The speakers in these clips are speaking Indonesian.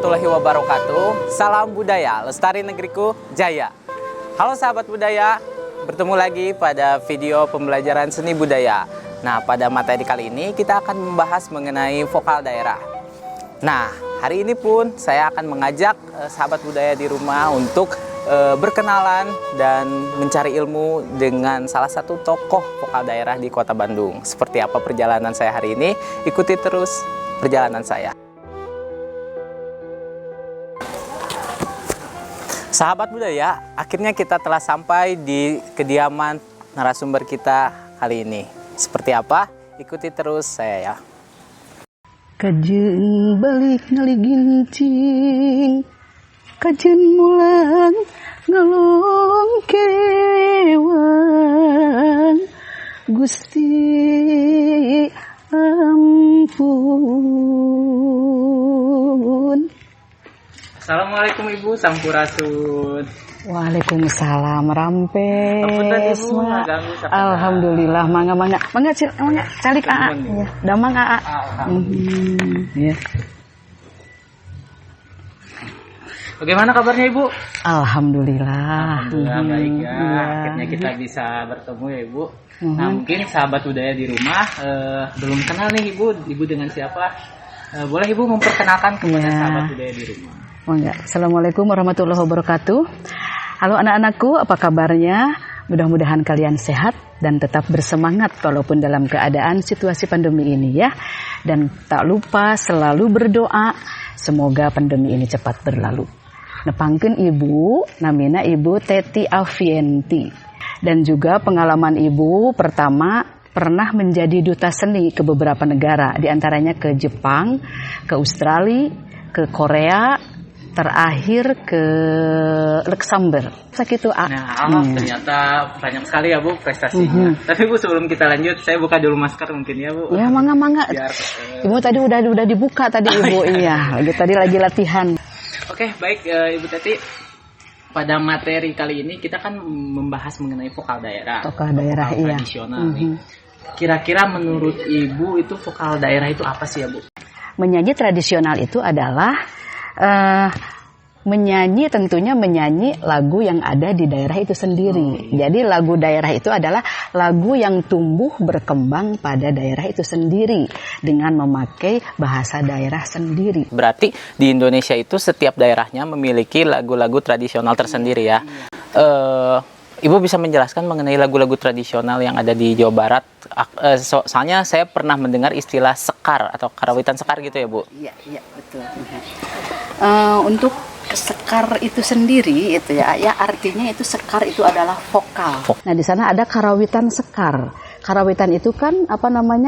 warahmatullahi wabarakatuh. Salam budaya, lestari negeriku jaya. Halo sahabat budaya, bertemu lagi pada video pembelajaran seni budaya. Nah, pada materi kali ini kita akan membahas mengenai vokal daerah. Nah, hari ini pun saya akan mengajak sahabat budaya di rumah untuk berkenalan dan mencari ilmu dengan salah satu tokoh vokal daerah di Kota Bandung. Seperti apa perjalanan saya hari ini? Ikuti terus perjalanan saya. Sahabat budaya, akhirnya kita telah sampai di kediaman narasumber kita kali ini. Seperti apa? Ikuti terus saya ya. Kajen balik ngaligincing, kajen mulang ngalong kewang, Gusti ampun. Assalamualaikum Ibu Sampurasun. Waalaikumsalam Rampes. Ibu, Alhamdulillah, mangga calik aa. Ya, damang aa. Ya. Bagaimana kabarnya Ibu? Alhamdulillah. Baik ya. Ya. Akhirnya kita bisa bertemu ya Ibu. Nah, mungkin sahabat budaya di rumah belum kenal nih Ibu. Ibu dengan siapa? Boleh Ibu memperkenalkan kepada sahabat budaya di rumah? Assalamualaikum warahmatullahi wabarakatuh. Halo anak-anakku, apa kabarnya? Mudah-mudahan kalian sehat dan tetap bersemangat walaupun dalam keadaan situasi pandemi ini ya. Dan tak lupa selalu berdoa semoga pandemi ini cepat berlalu. Nepangkeun ibu, namina Ibu Teti Avienti. Dan juga pengalaman ibu pertama pernah menjadi duta seni ke beberapa negara, diantaranya ke Jepang, ke Australia, ke Korea, terakhir ke Luxembourg. Sakitu ternyata banyak sekali ya Bu prestasinya. Tapi Bu, sebelum kita lanjut, saya buka dulu masker mungkin ya Bu. Ya, mangga. Biar, Ibu tadi udah dibuka tadi Ibu. Iya, tadi lagi latihan. Oke, baik Ibu Teti. Pada materi kali ini kita kan membahas mengenai vokal daerah. Vokal daerah, iya. Tradisional nih. Kira-kira menurut Ibu itu vokal daerah itu apa sih ya Bu? Menyanyi tradisional itu adalah tentunya menyanyi lagu yang ada di daerah itu sendiri. Jadi lagu daerah itu adalah lagu yang tumbuh berkembang pada daerah itu sendiri dengan memakai bahasa daerah sendiri. Berarti di Indonesia itu setiap daerahnya memiliki lagu-lagu tradisional tersendiri ya. Ibu bisa menjelaskan mengenai lagu-lagu tradisional yang ada di Jawa Barat? Soalnya saya pernah mendengar istilah sekar atau karawitan sekar gitu ya Bu? Iya betul. Untuk sekar itu sendiri itu ya artinya itu sekar itu adalah vokal. Nah di sana ada karawitan sekar. Karawitan itu kan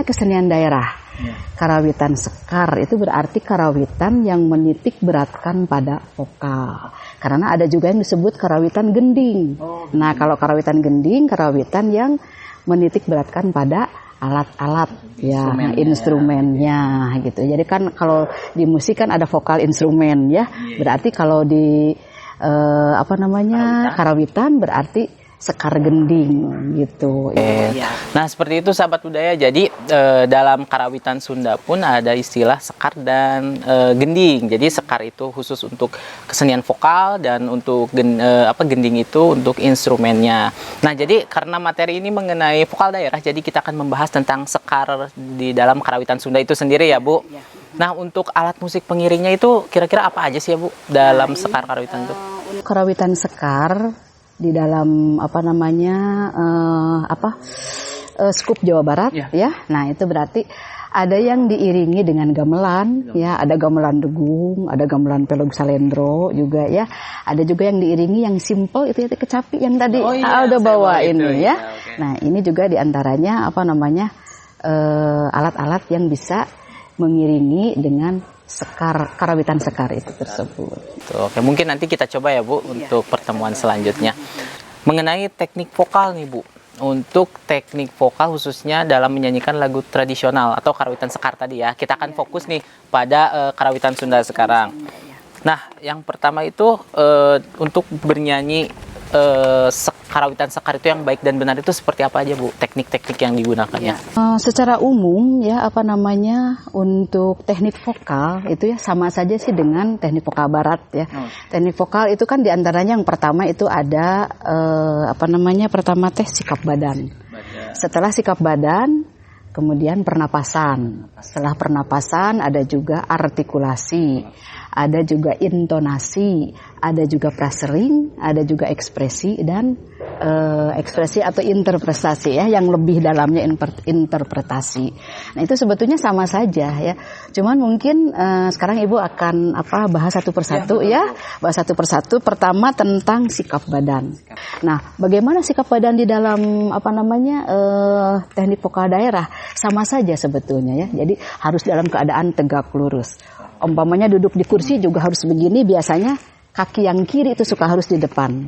kesenian daerah. Ya. Karawitan sekar itu berarti karawitan yang menitik beratkan pada vokal. Karena ada juga yang disebut karawitan gending. Nah kalau karawitan gending, karawitan yang menitik beratkan pada alat-alat ya, instrumennya gitu. Jadi kan kalau di musik kan ada vokal instrumen ya. Berarti kalau di karawitan berarti sekar gending gitu. Nah seperti itu sahabat budaya. Jadi dalam karawitan Sunda pun ada istilah sekar dan gending. Jadi sekar itu khusus untuk kesenian vokal dan untuk gending itu untuk instrumennya. Nah jadi karena materi ini mengenai vokal daerah, jadi kita akan membahas tentang sekar di dalam karawitan Sunda itu sendiri ya Bu. Nah untuk alat musik pengiringnya itu kira-kira apa aja sih ya Bu dalam sekar karawitan itu? Karawitan sekar di dalam skup Jawa Barat ya. Nah itu berarti ada yang diiringi dengan gamelan ya, ada gamelan degung, ada gamelan pelog salendro juga ya. Ada juga yang diiringi yang simple itu ya kecapi yang tadi udah bawa ini ya. Okay. Nah ini juga diantaranya alat-alat yang bisa mengiringi dengan sekar, karawitan sekar itu tersebut. Oke, mungkin nanti kita coba ya Bu untuk pertemuan selanjutnya. Mengenai teknik vokal nih Bu. Untuk teknik vokal khususnya dalam menyanyikan lagu tradisional atau karawitan sekar tadi ya. Kita akan fokus nih pada karawitan Sunda sekarang. Nah, yang pertama itu untuk bernyanyi karawitan sekar itu yang baik dan benar itu seperti apa aja Bu? Teknik-teknik yang digunakannya? Secara umum ya untuk teknik vokal itu ya sama saja sih dengan teknik vokal barat ya. Teknik vokal itu kan diantaranya yang pertama itu ada pertama sikap badan. Setelah sikap badan, kemudian pernapasan. Setelah pernapasan ada juga artikulasi, ada juga intonasi, ada juga frasering, ada juga ekspresi dan ekspresi atau interpretasi ya, yang lebih dalamnya interpretasi. Nah itu sebetulnya sama saja ya. Cuman mungkin sekarang Ibu akan bahas satu persatu ya, bahas satu persatu. Pertama tentang sikap badan. Nah bagaimana sikap badan di dalam teknik vokal daerah? Sama saja sebetulnya ya. Jadi harus dalam keadaan tegak lurus. Umpamanya duduk di kursi juga harus begini, biasanya kaki yang kiri itu suka harus di depan,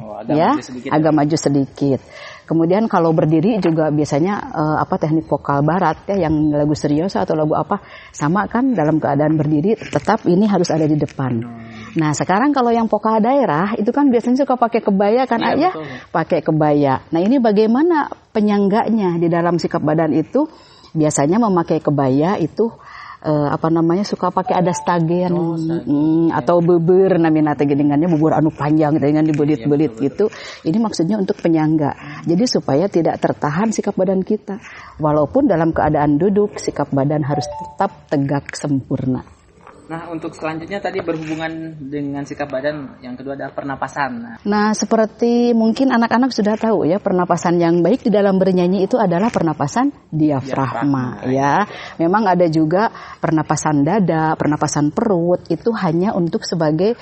agak maju sedikit. Kemudian kalau berdiri juga biasanya teknik vokal barat ya, yang lagu serius atau lagu sama kan dalam keadaan berdiri, tetap ini harus ada di depan. Nah sekarang kalau yang vokal daerah itu kan biasanya suka pakai kebaya kan ya, pakai kebaya. Nah ini bagaimana penyangganya di dalam sikap badan itu? Biasanya memakai kebaya itu suka pakai ada stagen atau beber namanya gedengannya, bubur anu panjang dengan dibelit-belit gitu. Ini maksudnya untuk penyangga. Jadi supaya tidak tertahan sikap badan kita. Walaupun dalam keadaan duduk, sikap badan harus tetap tegak sempurna. Nah, untuk selanjutnya tadi berhubungan dengan sikap badan, yang kedua adalah pernapasan. Nah, seperti mungkin anak-anak sudah tahu ya, pernapasan yang baik di dalam bernyanyi itu adalah pernapasan diafragma ya. Memang ada juga pernapasan dada, pernapasan perut, itu hanya untuk sebagai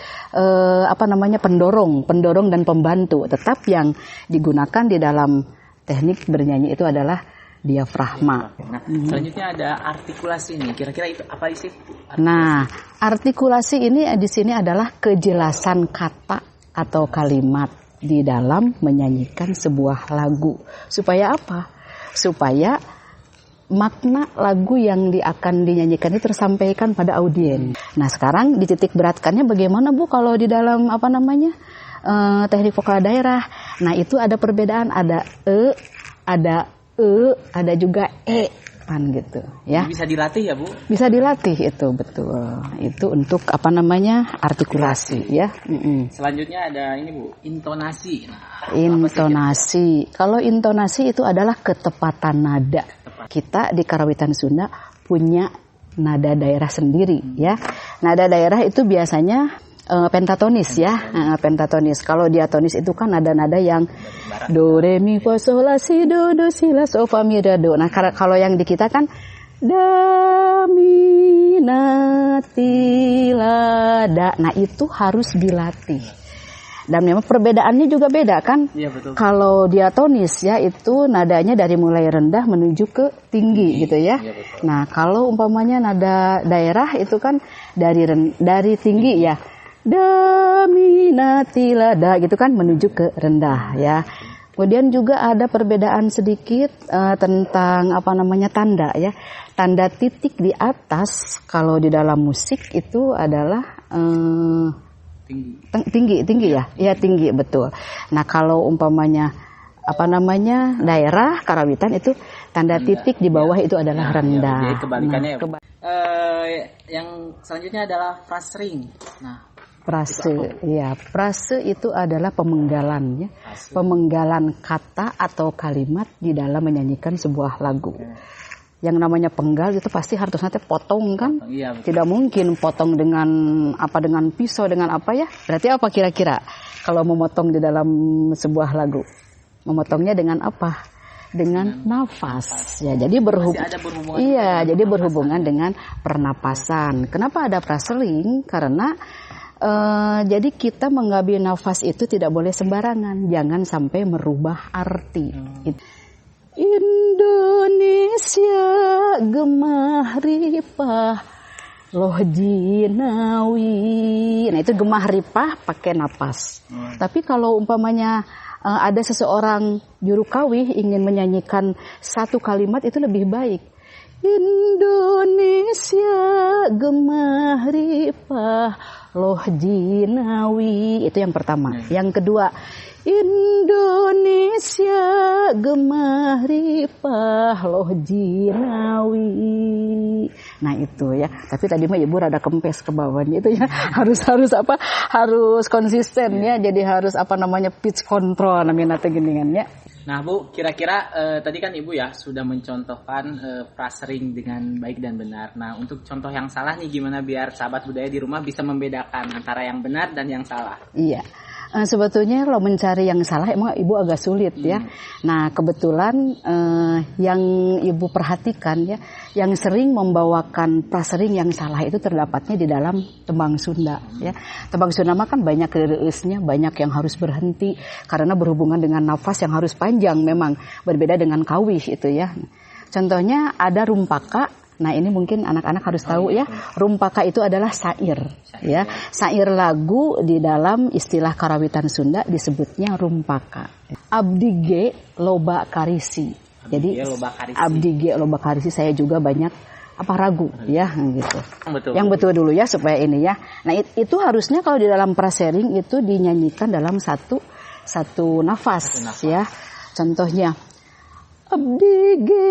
pendorong dan pembantu. Tetap yang digunakan di dalam teknik bernyanyi itu adalah diafragma. Nah, selanjutnya ada artikulasi nih. Kira-kira itu apa sih? Nah, artikulasi ini di sini adalah kejelasan kata atau kalimat di dalam menyanyikan sebuah lagu. Supaya apa? Supaya makna lagu yang akan dinyanyikan itu tersampaikan pada audiens. Nah, sekarang dititik beratkannya bagaimana Bu kalau di dalam teknik vokal daerah. Nah, itu ada perbedaan, ada ada juga kan gitu ya. Bisa dilatih ya Bu? Bisa dilatih itu, betul. Itu untuk artikulasi ya. Selanjutnya ada ini Bu, intonasi. Intonasi. Kalau intonasi itu adalah ketepatan nada. Kita di karawitan Sunda punya nada daerah sendiri ya. Nada daerah itu biasanya pentatonis ya, pentatonis. Kalau diatonis itu kan nada-nada yang do re mi fa sol la si do si la so fa mi ra do. Nah kalau yang di kita kan da mi na ti la da. Nah itu harus dilatih. Dan memang perbedaannya juga beda kan? Iya betul. Kalau diatonis ya itu nadanya dari mulai rendah menuju ke tinggi gitu ya. Iya, nah kalau umpamanya nada daerah itu kan dari tinggi ya. Da mi na ti la da gitu kan menuju ke rendah ya. Kemudian juga ada perbedaan sedikit tentang tanda ya. Tanda titik di atas kalau di dalam musik itu adalah tinggi ya. Iya tinggi betul. Nah, kalau umpamanya daerah karawitan itu tanda titik di bawah itu adalah rendah. Jadi kebalikannya yang selanjutnya adalah frasering. Nah, frase itu adalah pemenggalan ya. Pemenggalan kata atau kalimat di dalam menyanyikan sebuah lagu. Yang namanya penggal itu pasti harus nanti potong kan? Iya, tidak mungkin potong dengan pisau dengan apa ya? Berarti apa kira-kira kalau memotong di dalam sebuah lagu? Memotongnya dengan apa? Dengan nafas ya. Jadi berhubungan dengan pernapasan. Kenapa ada frasering? Karena jadi kita mengambil nafas itu tidak boleh sembarangan, jangan sampai merubah arti. Indonesia gemah ripah loh jinawi. Nah itu gemah ripah pakai napas. Tapi kalau umpamanya ada seseorang juru kawih ingin menyanyikan satu kalimat itu lebih baik. Indonesia gemah ripah loh jinawi. Itu yang pertama. Yang kedua, Indonesia gemah ripah loh jinawi. Nah itu ya. Tapi tadi mah ibu rada kempes ke bawahnya itu ya. Harus konsisten ya. Jadi harus pitch control namanya geningannya. Nah Bu, kira-kira tadi kan Ibu ya sudah mencontohkan frasering dengan baik dan benar. Nah untuk contoh yang salah nih gimana biar sahabat budaya di rumah bisa membedakan antara yang benar dan yang salah? Iya. Sebetulnya kalau mencari yang salah emang ibu agak sulit ya. Nah kebetulan yang ibu perhatikan ya, yang sering membawakan prasering yang salah itu terdapatnya di dalam tembang Sunda ya. Tembang Sunda mah kan banyak kereusnya, banyak yang harus berhenti karena berhubungan dengan nafas yang harus panjang, memang berbeda dengan kawih itu ya. Contohnya ada rumpaka. Nah ini mungkin anak-anak harus tahu ya, rumpaka itu adalah sair ya. Sair lagu di dalam istilah karawitan Sunda disebutnya rumpaka. Abdi ge loba karisi. Jadi abdi ge loba karisi saya juga banyak ragu ya gitu. Yang betul dulu ya supaya ini ya. Nah itu harusnya kalau di dalam prasering itu dinyanyikan dalam satu nafas ya. Contohnya abdi ge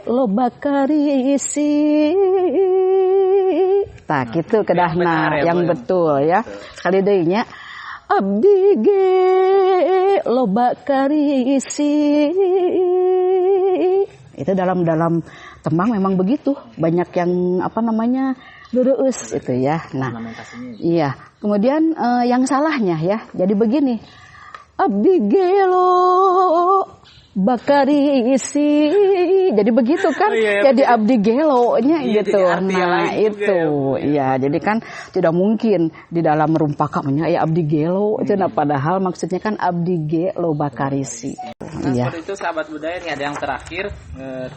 loba karisi. Nah, gitu kedahna yang betul ya. Sekali deui nya. Abdi ge loba karisi. Itu dalam tembang memang begitu. Banyak yang lurus itu ya. Nah, iya. Kemudian yang salahnya ya. Jadi begini. Abdi ge lo bakarisi, jadi begitu kan, jadi abdi gelo-nya gitu. Nah itu, ya jadi kan tidak mungkin di dalam rumpaka ya abdi gelo itu. Nah padahal maksudnya kan abdi gelo bakarisi. Nah seperti itu sahabat budaya, ini ada yang terakhir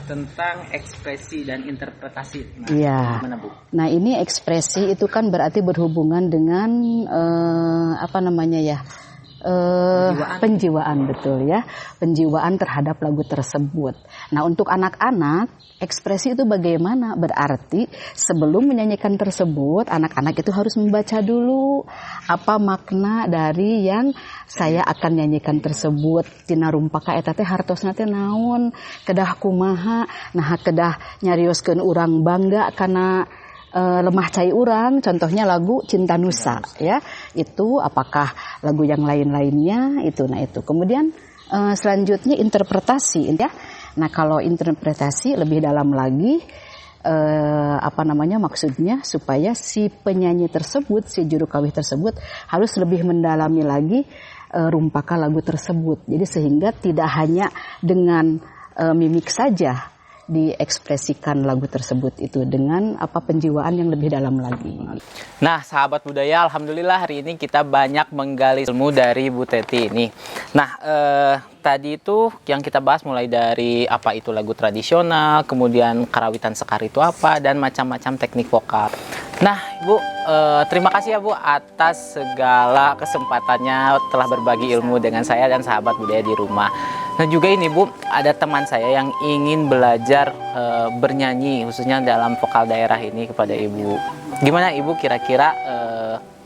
tentang ekspresi dan interpretasi. Iya. Nah ini ekspresi itu kan berarti berhubungan dengan penjiwaan betul ya, penjiwaan terhadap lagu tersebut. Nah untuk anak-anak ekspresi itu bagaimana? Berarti sebelum menyanyikan tersebut anak-anak itu harus membaca dulu apa makna dari yang saya akan nyanyikan tersebut. Tina rumpaka eta teh hartosna teh naon, kedah kumaha, nah kedah nyarioskeun urang bangga karena lemah cai urang, contohnya lagu Cinta Nusa ya. Itu apakah lagu yang lain-lainnya itu. Nah itu. Kemudian selanjutnya interpretasi ya. Nah kalau interpretasi lebih dalam lagi maksudnya supaya si penyanyi tersebut, si juru kawih tersebut harus lebih mendalami lagi rumpaka lagu tersebut. Jadi sehingga tidak hanya dengan mimik saja diekspresikan lagu tersebut itu dengan penjiwaan yang lebih dalam lagi. Nah sahabat budaya, alhamdulillah hari ini kita banyak menggali ilmu dari Bu Teti ini. Nah tadi itu yang kita bahas mulai dari apa itu lagu tradisional, kemudian karawitan sekar itu apa, dan macam-macam teknik vokal. Nah Ibu, terima kasih ya Bu atas segala kesempatannya telah berbagi ilmu dengan saya dan sahabat budaya di rumah. Nah juga ini Bu, ada teman saya yang ingin belajar bernyanyi khususnya dalam vokal daerah ini kepada Ibu. Gimana Ibu kira-kira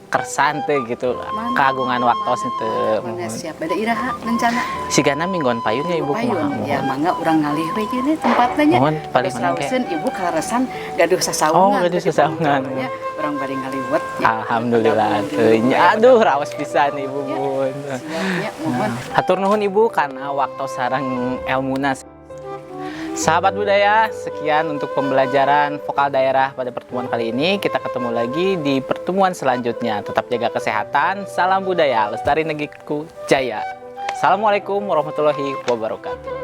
kersan teh gitu, kagungan waktos itu. Mana siap beda iraha rencana. Sigana minggon payunnya Ibu kumaha? Ya mangga urang ngalih we ge tempatna nya. Mohon paling menangke. Ibu kalaresan gaduh sasaungan. Oh, gaduh sasaungan. Ya, urang bari ngaliwet. Alhamdulillah teuing. Aduh raos pisan Ibu Bun. Ya, mohon. Hatur nuhun Ibu karena waktu sareng elmuna. Sahabat budaya, sekian untuk pembelajaran vokal daerah pada pertemuan kali ini. Kita ketemu lagi di pertemuan selanjutnya. Tetap jaga kesehatan. Salam budaya, lestari negeriku jaya. Assalamualaikum warahmatullahi wabarakatuh.